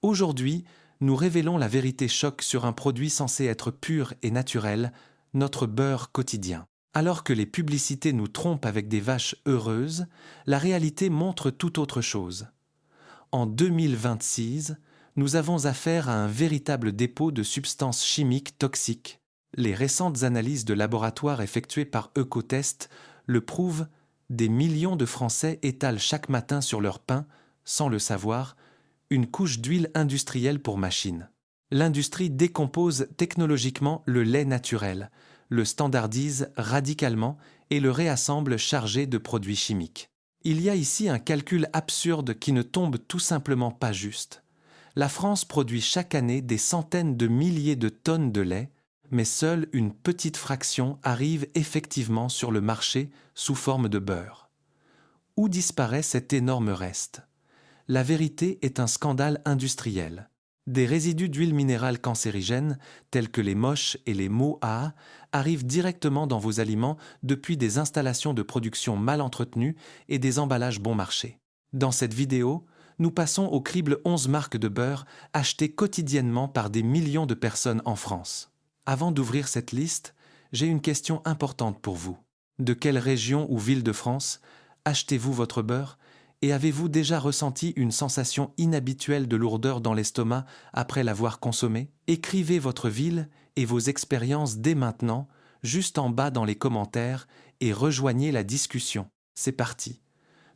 Aujourd'hui, nous révélons la vérité choc sur un produit censé être pur et naturel, notre beurre quotidien. Alors que les publicités nous trompent avec des vaches heureuses, la réalité montre tout autre chose. En 2026, nous avons affaire à un véritable dépôt de substances chimiques toxiques. Les récentes analyses de laboratoire effectuées par Ecotest le prouvent, des millions de Français étalent chaque matin sur leur pain, sans le savoir, une couche d'huile industrielle pour machines. L'industrie décompose technologiquement le lait naturel, le standardise radicalement et le réassemble chargé de produits chimiques. Il y a ici un calcul absurde qui ne tombe tout simplement pas juste. La France produit chaque année des centaines de milliers de tonnes de lait, mais seule une petite fraction arrive effectivement sur le marché sous forme de beurre. Où disparaît cet énorme reste ? La vérité est un scandale industriel. Des résidus d'huile minérale cancérigènes, tels que les MOSH et les MOAA, arrivent directement dans vos aliments depuis des installations de production mal entretenues et des emballages bon marché. Dans cette vidéo, nous passons au crible 11 marques de beurre achetées quotidiennement par des millions de personnes en France. Avant d'ouvrir cette liste, j'ai une question importante pour vous. De quelle région ou ville de France achetez-vous votre beurre ? Et avez-vous déjà ressenti une sensation inhabituelle de lourdeur dans l'estomac après l'avoir consommé ? Écrivez votre ville et vos expériences dès maintenant, juste en bas dans les commentaires, et rejoignez la discussion. C'est parti.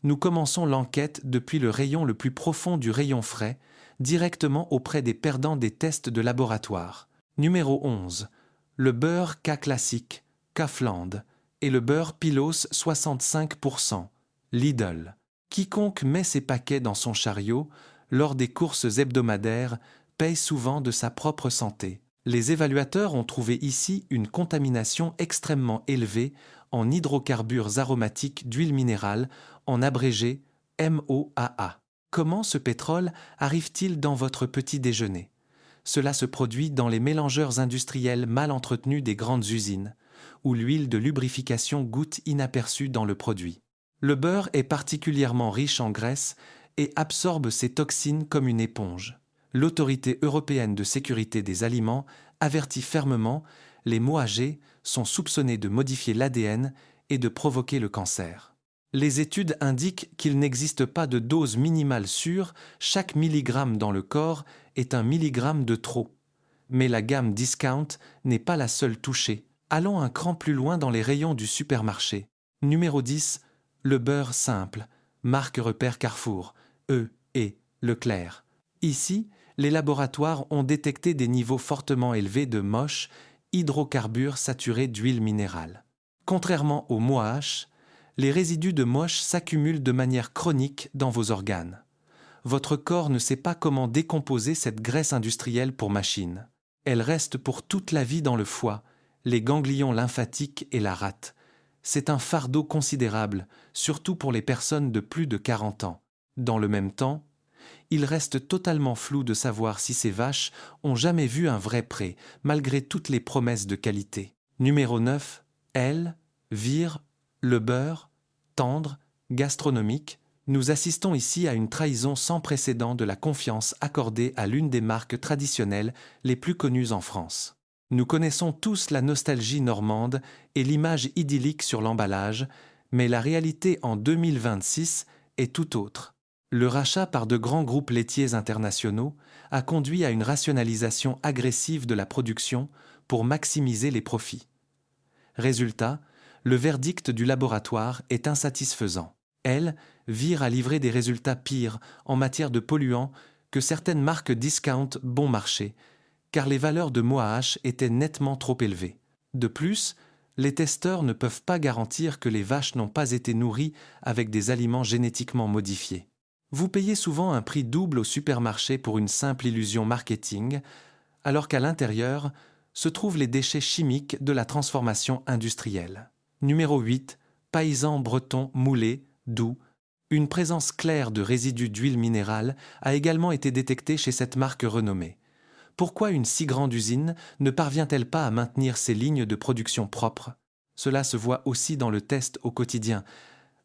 Nous commençons l'enquête depuis le rayon le plus profond du rayon frais, directement auprès des perdants des tests de laboratoire. Numéro 11. Le beurre K classique, Kaufland, et le beurre Pylos 65%, Lidl. Quiconque met ses paquets dans son chariot, lors des courses hebdomadaires, paye souvent de sa propre santé. Les évaluateurs ont trouvé ici une contamination extrêmement élevée en hydrocarbures aromatiques d'huile minérale, en abrégé MOAA. Comment ce pétrole arrive-t-il dans votre petit déjeuner ? Cela se produit dans les mélangeurs industriels mal entretenus des grandes usines, où l'huile de lubrification goûte inaperçue dans le produit. Le beurre est particulièrement riche en graisse et absorbe ces toxines comme une éponge. L'Autorité européenne de sécurité des aliments avertit fermement, les MOAG sont soupçonnés de modifier l'ADN et de provoquer le cancer. Les études indiquent qu'il n'existe pas de dose minimale sûre, chaque milligramme dans le corps est un milligramme de trop. Mais la gamme Discount n'est pas la seule touchée. Allons un cran plus loin dans les rayons du supermarché. Numéro 10. Le beurre simple, marque repère Carrefour, et Leclerc. Ici, les laboratoires ont détecté des niveaux fortement élevés de MOSH, hydrocarbures saturés d'huile minérale. Contrairement aux MOAH, les résidus de MOSH s'accumulent de manière chronique dans vos organes. Votre corps ne sait pas comment décomposer cette graisse industrielle pour machine. Elle reste pour toute la vie dans le foie, les ganglions lymphatiques et la rate. C'est un fardeau considérable, surtout pour les personnes de plus de 40 ans. Dans le même temps, il reste totalement flou de savoir si ces vaches ont jamais vu un vrai pré, malgré toutes les promesses de qualité. Numéro 9. Vire, le beurre, tendre, gastronomique. Nous assistons ici à une trahison sans précédent de la confiance accordée à l'une des marques traditionnelles les plus connues en France. Nous connaissons tous la nostalgie normande et l'image idyllique sur l'emballage, mais la réalité en 2026 est tout autre. Le rachat par de grands groupes laitiers internationaux a conduit à une rationalisation agressive de la production pour maximiser les profits. Résultat, le verdict du laboratoire est insatisfaisant. Vire à livrer des résultats pires en matière de polluants que certaines marques discount bon marché, car les valeurs de MOAH étaient nettement trop élevées. De plus, les testeurs ne peuvent pas garantir que les vaches n'ont pas été nourries avec des aliments génétiquement modifiés. Vous payez souvent un prix double au supermarché pour une simple illusion marketing, alors qu'à l'intérieur se trouvent les déchets chimiques de la transformation industrielle. Numéro 8. Paysan breton moulé, doux. Une présence claire de résidus d'huile minérale a également été détectée chez cette marque renommée. Pourquoi une si grande usine ne parvient-elle pas à maintenir ses lignes de production propres ? Cela se voit aussi dans le test au quotidien.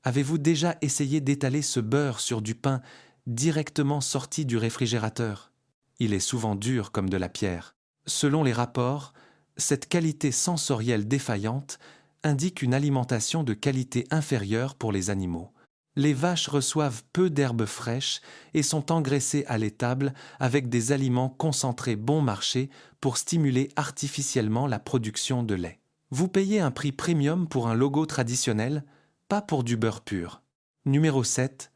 Avez-vous déjà essayé d'étaler ce beurre sur du pain directement sorti du réfrigérateur ? Il est souvent dur comme de la pierre. Selon les rapports, cette qualité sensorielle défaillante indique une alimentation de qualité inférieure pour les animaux. Les vaches reçoivent peu d'herbes fraîches et sont engraissées à l'étable avec des aliments concentrés bon marché pour stimuler artificiellement la production de lait. Vous payez un prix premium pour un logo traditionnel, pas pour du beurre pur. Numéro 7.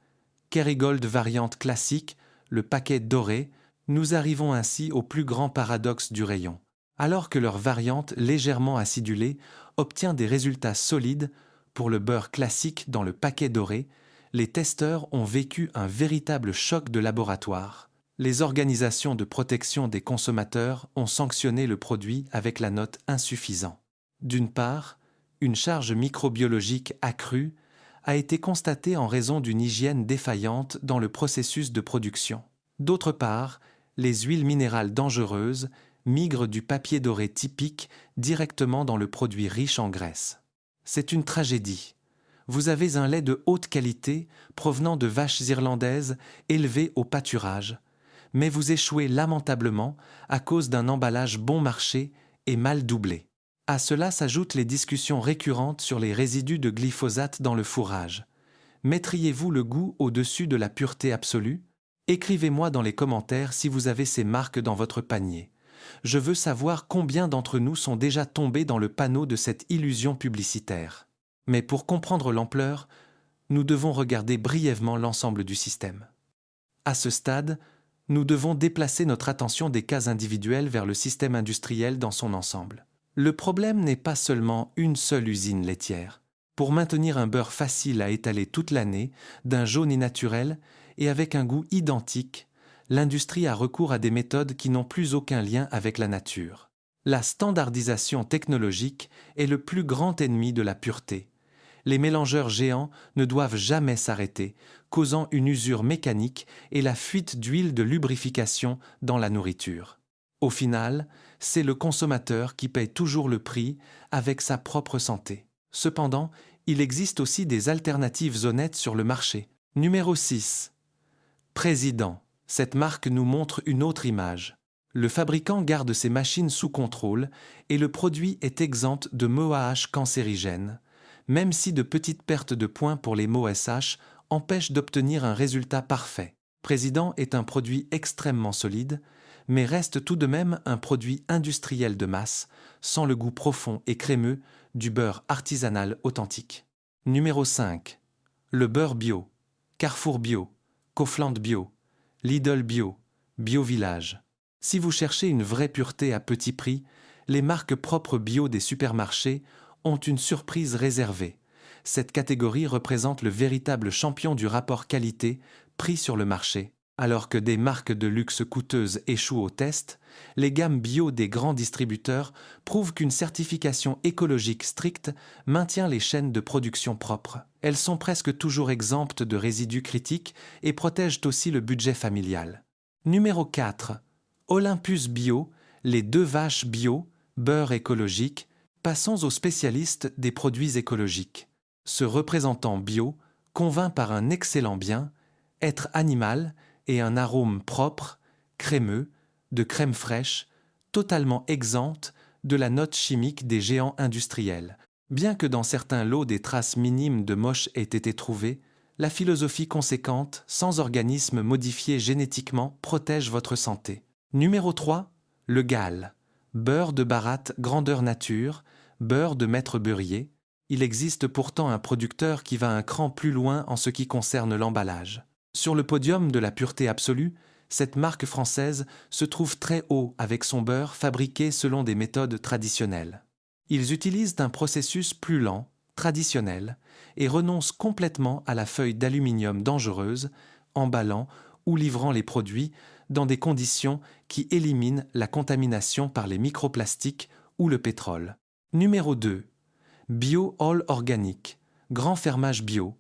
Kerrygold variante classique, le paquet doré. Nous arrivons ainsi au plus grand paradoxe du rayon. Alors que leur variante légèrement acidulée obtient des résultats solides pour le beurre classique dans le paquet doré, les testeurs ont vécu un véritable choc de laboratoire. Les organisations de protection des consommateurs ont sanctionné le produit avec la note insuffisant. D'une part, une charge microbiologique accrue a été constatée en raison d'une hygiène défaillante dans le processus de production. D'autre part, les huiles minérales dangereuses migrent du papier doré typique directement dans le produit riche en graisse. C'est une tragédie. Vous avez un lait de haute qualité provenant de vaches irlandaises élevées au pâturage, mais vous échouez lamentablement à cause d'un emballage bon marché et mal doublé. À cela s'ajoutent les discussions récurrentes sur les résidus de glyphosate dans le fourrage. Mettriez-vous le goût au-dessus de la pureté absolue ? Écrivez-moi dans les commentaires si vous avez ces marques dans votre panier. Je veux savoir combien d'entre nous sont déjà tombés dans le panneau de cette illusion publicitaire. Mais pour comprendre l'ampleur, nous devons regarder brièvement l'ensemble du système. À ce stade, nous devons déplacer notre attention des cas individuels vers le système industriel dans son ensemble. Le problème n'est pas seulement une seule usine laitière. Pour maintenir un beurre facile à étaler toute l'année, d'un jaune et naturel, et avec un goût identique, l'industrie a recours à des méthodes qui n'ont plus aucun lien avec la nature. La standardisation technologique est le plus grand ennemi de la pureté. Les mélangeurs géants ne doivent jamais s'arrêter, causant une usure mécanique et la fuite d'huile de lubrification dans la nourriture. Au final, c'est le consommateur qui paye toujours le prix avec sa propre santé. Cependant, il existe aussi des alternatives honnêtes sur le marché. Numéro 6. Président. Cette marque nous montre une autre image. Le fabricant garde ses machines sous contrôle et le produit est exempt de MOAH cancérigènes, même si de petites pertes de points pour les MOSH empêchent d'obtenir un résultat parfait. Président est un produit extrêmement solide, mais reste tout de même un produit industriel de masse, sans le goût profond et crémeux du beurre artisanal authentique. Numéro 5. Le beurre bio. Carrefour Bio, Kaufland Bio, Lidl Bio, Bio Village. Si vous cherchez une vraie pureté à petit prix, les marques propres bio des supermarchés ont une surprise réservée. Cette catégorie représente le véritable champion du rapport qualité-prix sur le marché. Alors que des marques de luxe coûteuses échouent au test, les gammes bio des grands distributeurs prouvent qu'une certification écologique stricte maintient les chaînes de production propres. Elles sont presque toujours exemptes de résidus critiques et protègent aussi le budget familial. Numéro 4. Olympus Bio, les 2 vaches bio, beurre écologique. Passons aux spécialistes des produits écologiques. Ce représentant bio convainc par un excellent bien, être animal et un arôme propre, crémeux, de crème fraîche, totalement exempte de la note chimique des géants industriels. Bien que dans certains lots des traces minimes de moche aient été trouvées, la philosophie conséquente, sans organismes modifiés génétiquement, protège votre santé. Numéro 3. Le Gall. Beurre de Bharat grandeur nature, beurre de maître beurrier. Il existe pourtant un producteur qui va un cran plus loin en ce qui concerne l'emballage. Sur le podium de la pureté absolue, cette marque française se trouve très haut avec son beurre fabriqué selon des méthodes traditionnelles. Ils utilisent un processus plus lent, traditionnel, et renoncent complètement à la feuille d'aluminium dangereuse, emballant ou livrant les produits dans des conditions qui éliminent la contamination par les microplastiques ou le pétrole. Numéro 2. Bio All Organic, grand fermage bio,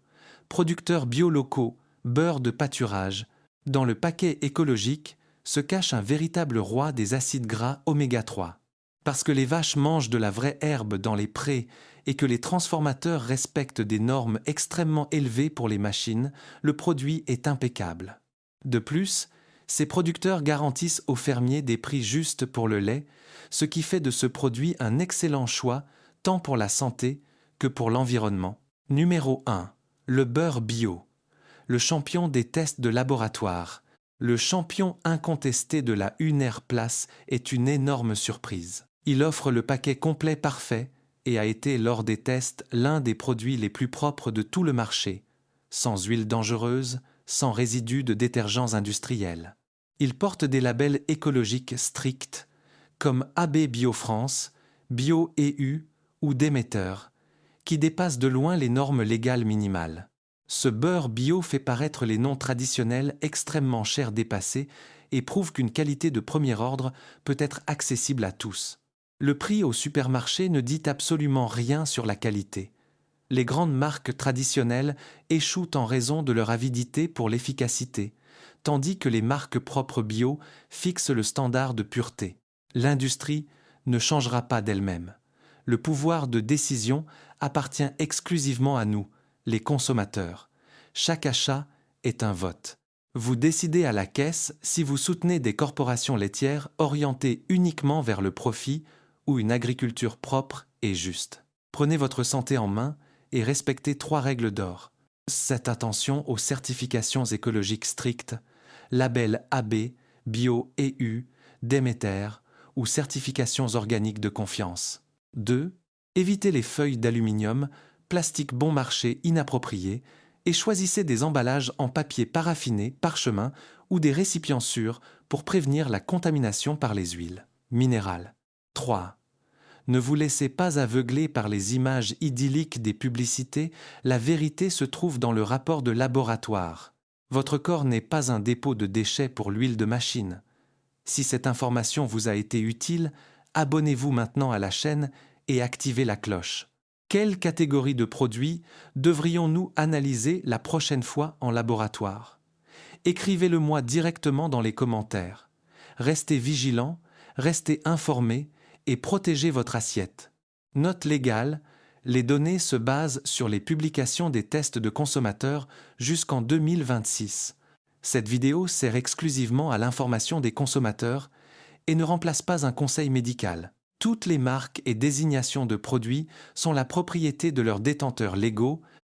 producteurs bio locaux, beurre de pâturage. Dans le paquet écologique se cache un véritable roi des acides gras oméga 3. Parce que les vaches mangent de la vraie herbe dans les prés et que les transformateurs respectent des normes extrêmement élevées pour les machines, le produit est impeccable. De plus, Ces producteurs garantissent aux fermiers des prix justes pour le lait, ce qui fait de ce produit un excellent choix tant pour la santé que pour l'environnement. Numéro 1. Le beurre bio. Le champion des tests de laboratoire. Le champion incontesté de la Uner Place est une énorme surprise. Il offre le paquet complet parfait et a été lors des tests l'un des produits les plus propres de tout le marché, sans huile dangereuse, sans résidus de détergents industriels. Il porte des labels écologiques stricts, comme AB Bio France, Bio EU ou Déméter, qui dépassent de loin les normes légales minimales. Ce beurre bio fait paraître les noms traditionnels extrêmement chers dépassés et prouve qu'une qualité de premier ordre peut être accessible à tous. Le prix au supermarché ne dit absolument rien sur la qualité. Les grandes marques traditionnelles échouent en raison de leur avidité pour l'efficacité, tandis que les marques propres bio fixent le standard de pureté. L'industrie ne changera pas d'elle-même. Le pouvoir de décision appartient exclusivement à nous, les consommateurs. Chaque achat est un vote. Vous décidez à la caisse si vous soutenez des corporations laitières orientées uniquement vers le profit ou une agriculture propre et juste. Prenez votre santé en main et respectez 3 règles d'or. Faites attention aux certifications écologiques strictes, labels AB, Bio EU, Déméter ou certifications organiques de confiance. 2. Évitez les feuilles d'aluminium, plastique bon marché inapproprié et choisissez des emballages en papier paraffiné, parchemin ou des récipients sûrs pour prévenir la contamination par les huiles minérales. 3. Ne vous laissez pas aveugler par les images idylliques des publicités, la vérité se trouve dans le rapport de laboratoire. Votre corps n'est pas un dépôt de déchets pour l'huile de machine. Si cette information vous a été utile, abonnez-vous maintenant à la chaîne et activez la cloche. Quelle catégorie de produits devrions-nous analyser la prochaine fois en laboratoire? Écrivez-le-moi directement dans les commentaires. Restez vigilants, restez informés et protégez votre assiette. Note légale, les données se basent sur les publications des tests de consommateurs jusqu'en 2026. Cette vidéo sert exclusivement à l'information des consommateurs et ne remplace pas un conseil médical. Toutes les marques et désignations de produits sont la propriété de leurs détenteurs légaux